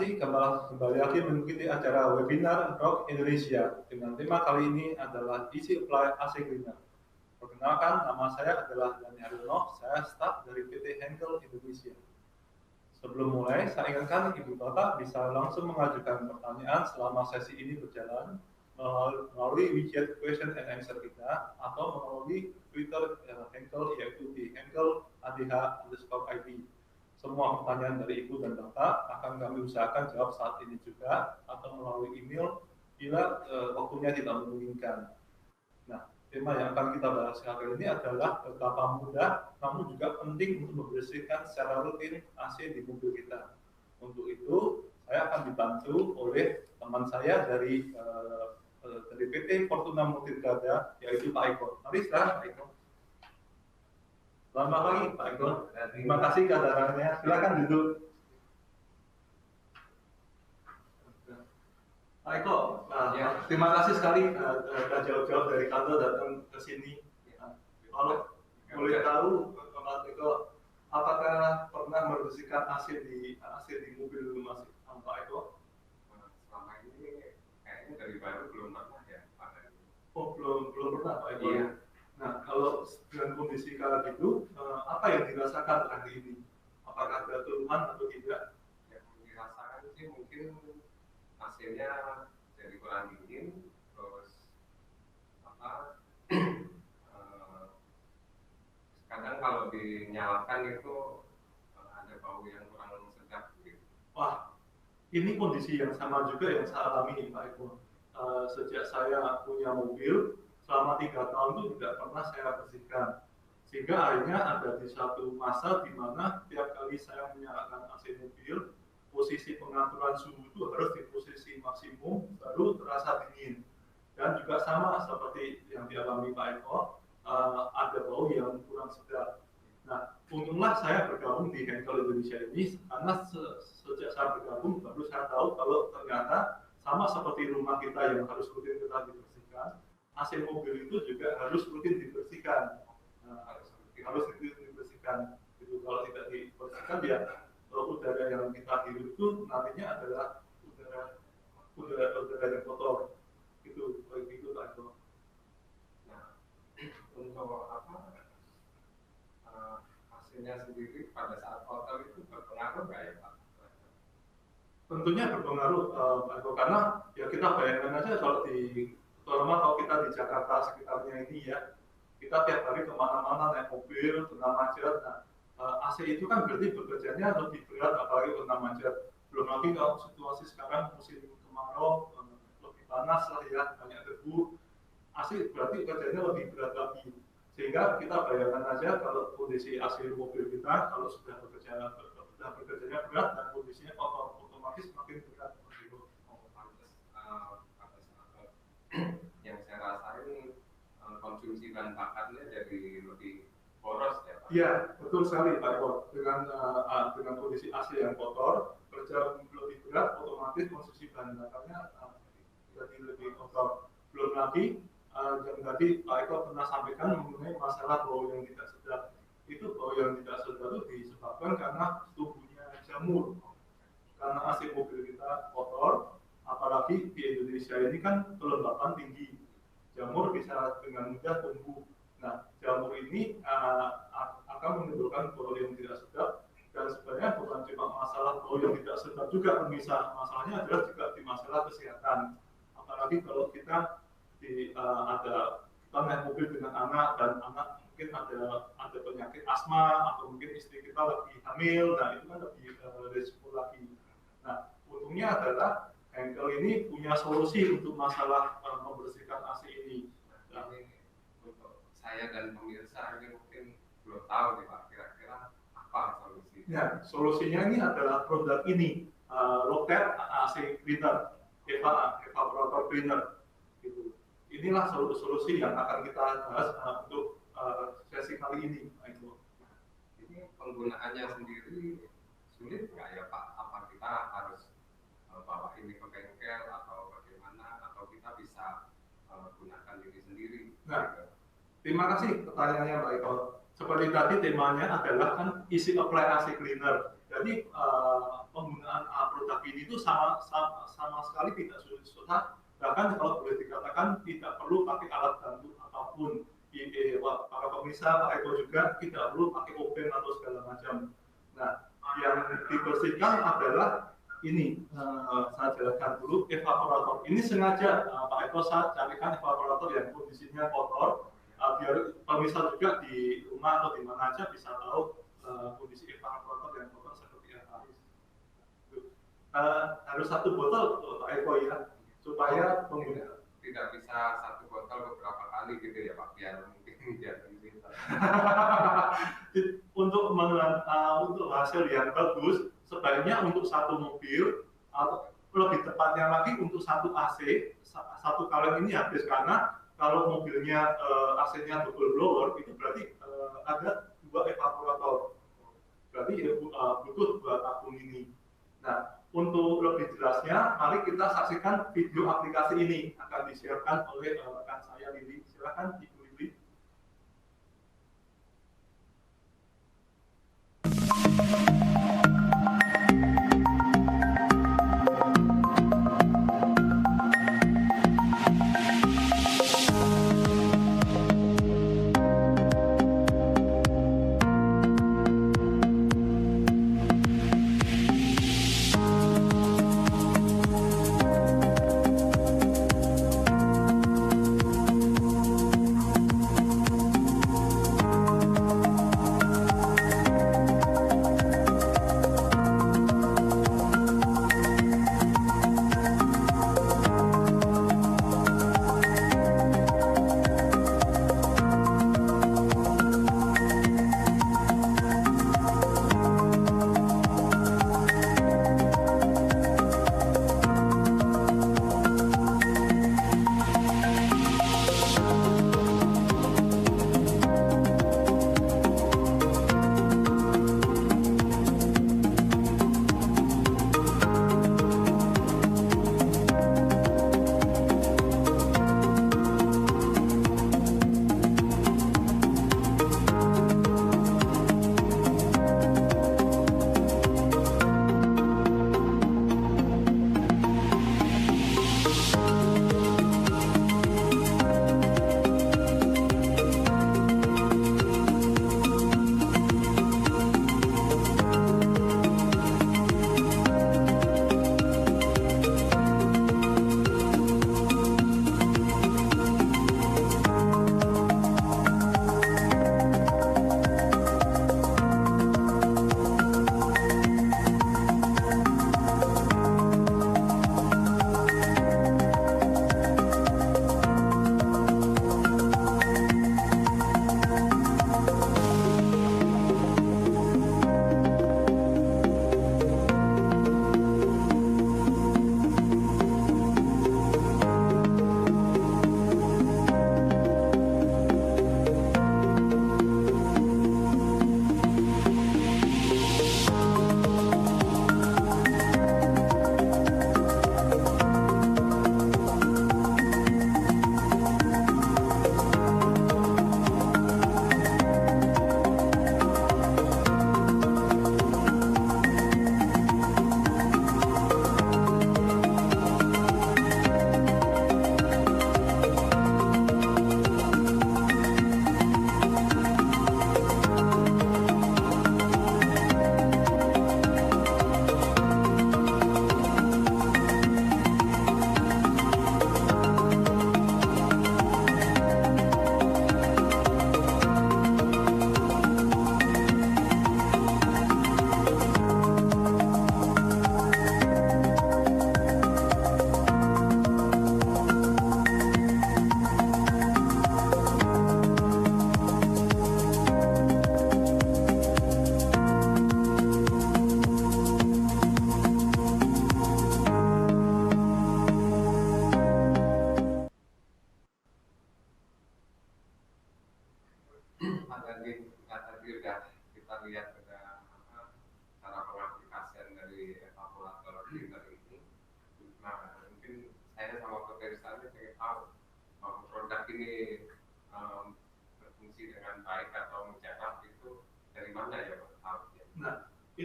kasih, kembali lagi mengikuti acara webinar Rock Indonesia dengan tema kali ini adalah isi apply AC cleaner. Perkenalkan, nama saya adalah Dani Haryono, saya staf dari PT Henkel Indonesia. Sebelum mulai, saya ingatkan Ibu Bapak bisa langsung mengajukan pertanyaan selama sesi ini berjalan melalui widget question and answer kita atau melalui Twitter Henkel yaitu di henkel_adh_id. Semua pertanyaan dari Ibu dan Bapak akan kami usahakan jawab saat ini juga atau melalui email bila waktunya tidak memungkinkan. Nah, tema yang akan kita bahas kali ini adalah betapa mudah namun juga penting untuk membersihkan secara rutin AC di mobil kita. Untuk itu, saya akan dibantu oleh teman saya dari PT Fortuna Multibrada, yaitu Pak Eko. Mari silakan Pak Eko. Selamat pagi Pak Eko. Terima kasih kehadirannya. Silakan duduk. Pak Eko, terima kasih sekali sudah jauh-jauh dari kantor datang ke sini. Kalau boleh tahu Pak Eko, apakah pernah membersihkan AC di mobil Mas Pak Eko? Selama ini kayaknya dari baru belum pernah ya Pak. Oh, belum pernah Pak Eko. Iya. Nah, kalau dengan kondisi kayak gitu, apa yang dirasakan hari ini? Apakah ada keluhan atau tidak? Yang dirasakan sih mungkin hasilnya jadi kurang dingin, terus kadang kalau dinyalakan itu ada bau yang kurang sedap gitu. Wah, ini kondisi yang sama juga yang saya alami Pak Eko. Sejak saya punya mobil, selama 3 tahun itu tidak pernah saya bersihkan. Sehingga akhirnya ada di satu masa di mana tiap kali saya menyalakan AC mobil, posisi pengaturan suhu itu harus di posisi maksimum, baru terasa dingin. Dan juga sama seperti yang dialami Pak Eko, ada bau yang kurang sedap. Nah, untunglah saya bergabung di Henkel Indonesia ini, karena sejak saya bergabung baru saya tahu kalau ternyata sama seperti rumah kita yang harus rutin kita dibersihkan, AC mobil itu juga harus rutin dibersihkan. Harus rutin dibersihkan. Itu kalau tidak dibersihkan ya udara yang kita hirup itu nantinya adalah udara yang kotor. Itu begitu Pak Eko. Nah, untuk hasilnya sendiri pada saat kotor itu berpengaruh nggak ya Pak? Tentunya berpengaruh Pak Eko, karena ya kita bayangkan aja terutama kalau kita di Jakarta sekitarnya ini ya, kita tiap hari kemana-mana naik mobil, kena macet. Nah, AC itu kan berarti bekerjanya lebih berat apalagi kena macet. Belum lagi kalau situasi sekarang musim kemarau, lebih panas lah ya, banyak debu. AC berarti kerjanya lebih berat lagi. Sehingga kita bayangkan aja kalau kondisi AC mobil kita kalau sudah bekerjanya berat dan kondisinya kotor, otomatis makin berat. Yang saya rasain konsumsi bahan bakarnya jadi lebih boros ya Pak? Iya, betul sekali Pak Eko. Dengan kondisi AC yang kotor, kerja lebih berat, otomatis konsumsi bahan bakarnya jadi lebih kotor. Belum lagi, yang tadi Pak Eko pernah sampaikan mengenai masalah bau yang tidak sedap. Itu bau yang tidak sedap itu disebabkan karena tumbuhnya jamur. Karena AC mobil kita kotor, apalagi di Indonesia ini kan kelembapan tinggi, jamur bisa dengan mudah tumbuh. Nah, jamur ini akan menimbulkan bau yang tidak sedap, dan sebenarnya bukan cuma masalah bau yang tidak sedap juga pemirsa, masalahnya adalah juga di masalah kesehatan. Apalagi kalau kita kita naik mobil dengan anak dan anak mungkin ada penyakit asma atau mungkin istri kita lagi hamil, nah itu kan lebih risiko lagi. Nah, untungnya adalah Henkel ini punya solusi untuk masalah membersihkan AC ini. Nah, ini untuk saya dan pemirsa ini mungkin belum tahu nih Pak, kira-kira apa solusinya? Ya, solusinya ini adalah produk ini, Loket AC Cleaner, evaporator cleaner. Gitu. Inilah solusi yang akan kita bahas untuk sesi kali ini, Pak Eko. Ini penggunaannya sendiri sulit nggak ya Pak? Apa kita harus bawa ini ke bengkel atau bagaimana? Atau kita bisa gunakan diri sendiri? Nah, terima kasih pertanyaannya Pak Eko. Seperti tadi temanya adalah kan isi apply AC cleaner. Jadi penggunaan produk ini itu sama sekali tidak susah, bahkan kalau boleh dikatakan tidak perlu pakai alat bantu apapun. Para pemirsa, Pak Eko juga tidak perlu pakai oven atau segala macam. Nah, yang dibersihkan adalah ini, saya jelaskan dulu evaporator. Ini sengaja Pak Eko saya carikan evaporator yang kondisinya kotor, biar pemirsa juga di rumah atau di mana aja bisa tahu kondisi evaporator yang kotor seperti apa. Harus satu botol Pak Eko ya, supaya pengguna tidak bisa satu botol beberapa kali gitu ya Pak, biar mungkin biar untuk hasil yang bagus sebaiknya untuk satu mobil atau lebih tepatnya lagi untuk satu AC. Satu kaleng ini habis, karena kalau mobilnya AC-nya double blower itu berarti ada 2 evaporator, berarti butuh 2 tabung ini. Nah, untuk lebih jelasnya, mari kita saksikan video aplikasi ini akan disiarkan oleh rekan saya Lili. Silakan Ibu Lili.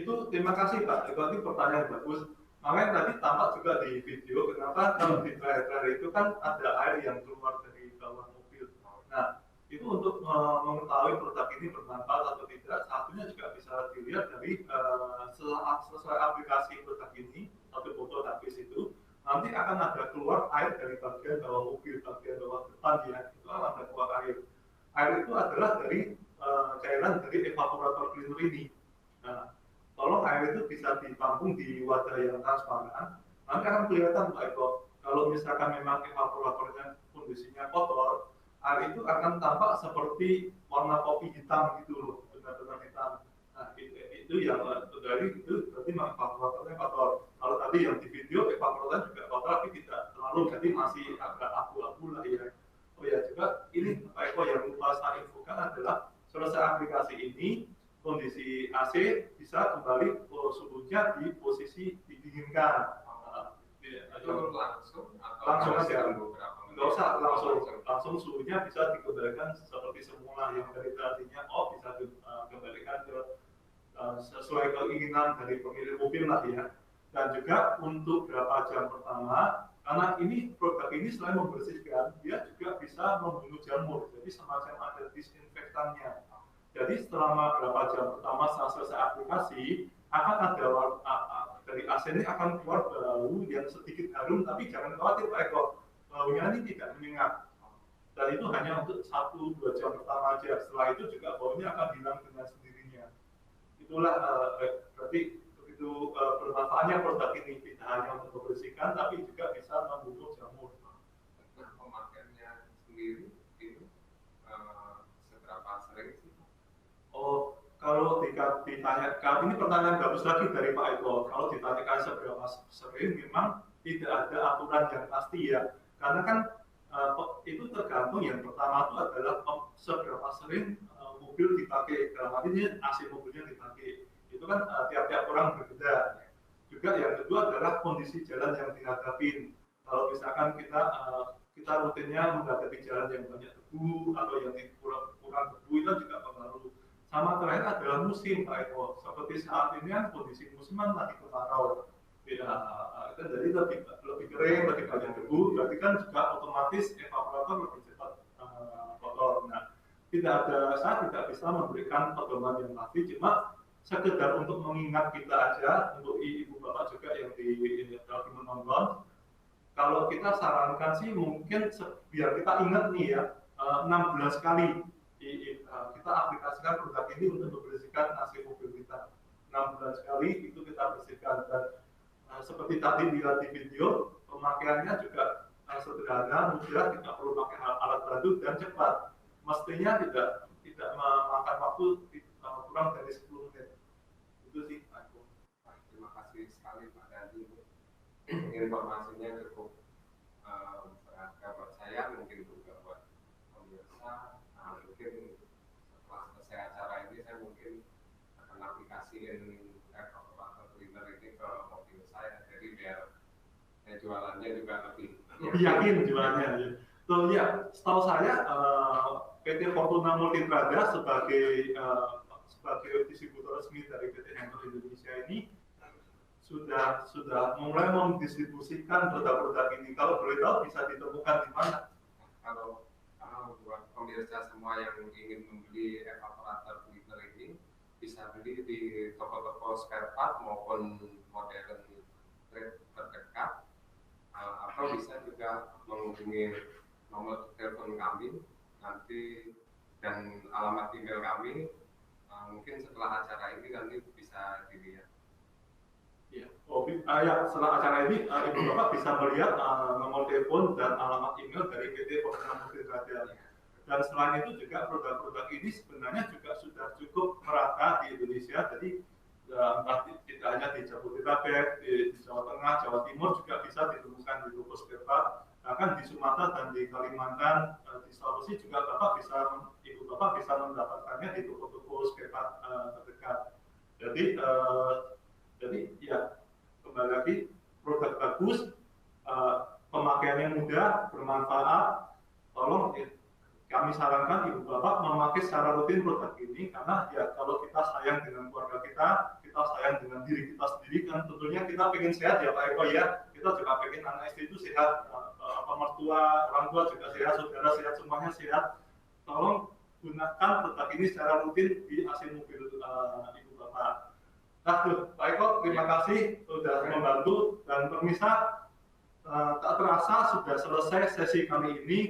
Itu terima kasih Pak, itu pertanyaan bagus. Makanya tadi tampak juga di video, kenapa kalau di trailer itu kan ada air yang keluar dari bawah mobil. Nah, itu untuk mengetahui produk ini bermanfaat atau tidak, satunya juga bisa dilihat dari sesuai aplikasi produk ini, satu foto habis itu, nanti akan ada keluar air dari bagian bawah mobil, bagian bawah depan ya, itu akan ada keluar air. Air itu adalah dari cairan dari evaporator cleaner ini. Nah, tolong air itu bisa ditampung di wadah yang transparan, nanti akan kelihatan Pak Eko. Kalau misalkan memang evaporatornya kondisinya kotor, air itu akan tampak seperti warna kopi hitam gitu loh, benar-benar hitam. Nah, itu yang dari itu berarti memang evaporatornya kotor. Kalau tadi yang di video evaporatornya juga kotor, tapi tidak terlalu, jadi masih agak abu-abu lah ya. Oh ya juga ini Pak Eko yang lupa saya infokan adalah selesai aplikasi ini kondisi AC bisa kembali suhunya di posisi didinginkan. Langsung aja, nggak usah langsung suhunya bisa dikembalikan seperti semula yang dari tadinya bisa dikembalikan ke sesuai keinginan dari pemilik mobil lah ya. Dan juga untuk berapa jam pertama, karena ini produk ini selain membersihkan, dia juga bisa membunuh jamur, jadi semacam ada disinfektannya. Jadi selama berapa jam pertama setelah selesai aplikasi, akan ada dari AC ini akan keluar bau yang sedikit harum, tapi jangan khawatir Pak Eko, baunya ini tidak menyengat. Dan itu hanya untuk 1-2 jam pertama aja. Setelah itu juga baunya akan hilang dengan sendirinya. Itulah berarti begitu bermanfaatnya produk ini, tidak hanya untuk membersihkan, tapi juga bisa membunuh jamur. Nah, pemakaiannya sendiri itu seberapa sering sih? Oh, kalau ditanyakan, ini pertanyaan bagus lagi dari Pak Eko. Kalau ditanyakan seberapa sering, memang tidak ada aturan yang pasti ya. Karena kan itu tergantung. Yang pertama itu adalah seberapa sering mobil dipakai. Dalam artinya AC mobilnya dipakai. Itu kan tiap-tiap orang berbeda. Juga yang kedua adalah kondisi jalan yang dihadapin. Kalau misalkan kita rutinnya menghadapi jalan yang banyak debu atau yang kurang debu, itu juga pengaruh. Sama terakhir adalah musim Pak Eko. Seperti saat ini kan kondisi musim kan lagi kemarau. Kan jadi lebih kering, lebih banyak debu, berarti kan juga otomatis evaporator lebih cepat kotor. Nah, saya tidak bisa memberikan pedoman yang pasti, cuma sekedar untuk mengingat kita aja, untuk ibu bapak juga yang lagi menonton. Kalau kita sarankan sih mungkin biar kita ingat nih ya, 6 bulan sekali kita aplikasikan produk ini untuk membersihkan AC mobil kita. 6 bulan sekali itu kita bersihkan. Dan seperti tadi dilihat di video, pemakaiannya juga sederhana, mudah, tidak perlu pakai alat bantu dan cepat. Mestinya tidak memakan waktu kurang dari 10 menit. Itu sih Pak. Terima kasih sekali Pak Dandi. Informasinya cukup berharga buat saya, mungkin juga buat pemirsa. Mungkin setelah selesai acara ini saya mungkin akan aplikasiin evaporator cleaner ini ke mobil saya, jadi biar jualannya juga lebih yakin jualannya. Tuh ya, setahu saya PT Fortuna Multitrada sebagai distributor resmi dari PT Handle Indonesia ini sudah mulai mendistribusikan produk-produk ini. Kalau boleh tahu bisa ditemukan di mana? Kalau buat pemirsa semua yang ingin membeli evaporator cleaner ini, bisa beli di toko-toko spare part maupun modern trade terdekat, atau bisa juga menghubungi nomor telepon kami nanti dan alamat email kami. Mungkin setelah acara ini nanti bisa dilihat. Ya, setelah acara ini Ibu Bapak bisa melihat nomor telepon dan alamat email dari PT Fortuna Multitrada. Dan selain itu juga produk-produk ini sebenarnya juga sudah cukup merata di Indonesia. Jadi tidak hanya di Jabodetabek, di Jawa Tengah, Jawa Timur juga bisa ditemukan di toko spare part. Bahkan di Sumatera dan di Kalimantan, di Sulawesi juga Ibu Bapak bisa mendapatkannya di toko-toko spare part terdekat. Jadi ya kembali lagi, produk bagus, pemakaiannya mudah, bermanfaat. Tolong kami sarankan Ibu Bapak memakai secara rutin produk ini, karena ya kalau kita sayang dengan keluarga kita kita sayang dengan diri kita sendiri kan, tentunya kita pengen sehat ya Pak Eko ya, kita juga pengen anak istri itu sehat, mertua, orang tua juga sehat, saudara sehat, semuanya sehat. Tolong gunakan produk ini secara rutin di AC mobil Ibu Bapak. Nah, Pak Eko, terima kasih sudah membantu, dan pemirsa, tak terasa sudah selesai sesi kali ini.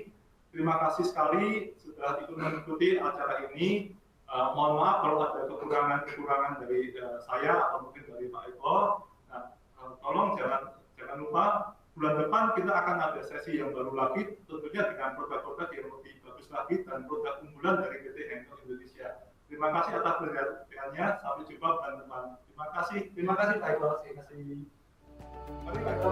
Terima kasih sekali sudah ikut mengikuti acara ini. Mohon maaf kalau ada kekurangan-kekurangan dari saya atau mungkin dari Pak Eko. Nah, tolong jangan lupa bulan depan kita akan ada sesi yang baru lagi, tentunya dengan produk-produk yang lebih bagus lagi dan produk unggulan dari PT Henkel Indonesia. Terima kasih atas perhatiannya. Sampai jumpa bulan depan. Terima kasih Pak Eko. Terima kasih. Mari Pak Eko.